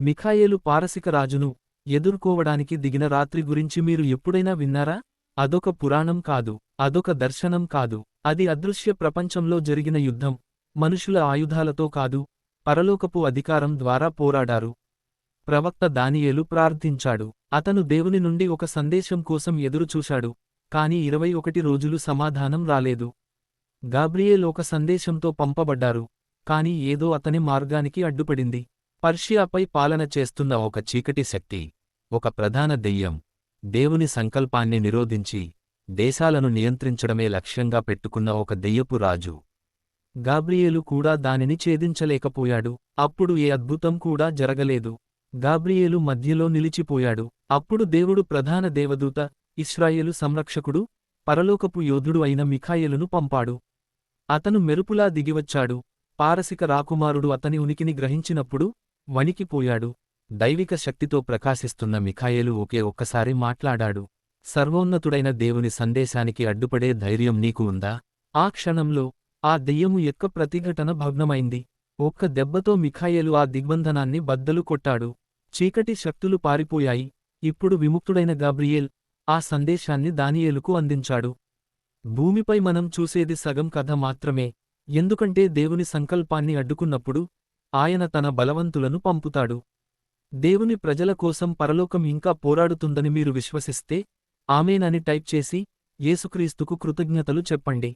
మిఖాయేలు పారసిక రాజును ఎదుర్కోవడానికి దిగిన రాత్రి గురించి మీరు ఎప్పుడైనా విన్నారా? అదొక పురాణం కాదు, అదొక దర్శనం కాదు, అది అదృశ్య ప్రపంచంలో జరిగిన యుద్ధం. మనుషుల ఆయుధాలతో కాదు, పరలోకపు అధికారం ద్వారా పోరాడారు. ప్రవక్త దానియేలు ప్రార్థించాడు. అతను దేవుని నుండి ఒక సందేశం కోసం ఎదురుచూశాడు, కాని 21 రోజులు సమాధానం రాలేదు. గాబ్రియేల్ ఒక సందేశంతో పంపబడ్డారు, కాని ఏదో అతని మార్గానికి అడ్డుపడింది. పర్షియాపై పాలన చేస్తున్న ఒక చీకటి శక్తి, ఒక ప్రధాన దెయ్యం, దేవుని సంకల్పాన్ని నిరోధించి దేశాలను నియంత్రించడమే లక్ష్యంగా పెట్టుకున్న ఒక దెయ్యపు రాజు. గాబ్రియేలు కూడా దానిని ఛేదించలేకపోయాడు. అప్పుడు ఏ అద్భుతం కూడా జరగలేదు. గాబ్రియేలు మధ్యలో నిలిచిపోయాడు. అప్పుడు దేవుడు ప్రధాన దేవదూత, ఇశ్రాయేలు సంరక్షకుడు, పరలోకపు యోధుడు అయిన మిఖాయేలును పంపాడు. అతను మెరుపులా దిగివచ్చాడు. పారసిక రాకుమారుడు అతని ఉనికిని గ్రహించినప్పుడు వణికిపోయాడు. దైవిక శక్తితో ప్రకాశిస్తున్న మిఖాయేలు ఒక్కసారి మాట్లాడాడు. సర్వోన్నతుడైన దేవుని సందేశానికి అడ్డుపడే ధైర్యం నీకు ఉందా? ఆ క్షణంలో ఆ దెయ్యము యొక్క ప్రతిఘటన భగ్నమైంది. ఒక్క దెబ్బతో మిఖాయేలు ఆ దిగ్బంధనాన్ని బద్దలు కొట్టాడు. చీకటి శక్తులు పారిపోయాయి. ఇప్పుడు విముక్తుడైన గాబ్రియేల్ ఆ సందేశాన్ని దానియేలుకు అందించాడు. భూమిపై మనం చూసేది సగం కథ మాత్రమే, ఎందుకంటే దేవుని సంకల్పాన్ని అడ్డుకున్నప్పుడు ఆయన తన బలవంతులను పంపుతాడు. దేవుని ప్రజల కోసం పరలోకం ఇంకా పోరాడుతుందని మీరు విశ్వసిస్తే ఆమేన్ అని టైప్ చేసి యేసుక్రీస్తుకు కృతజ్ఞతలు చెప్పండి.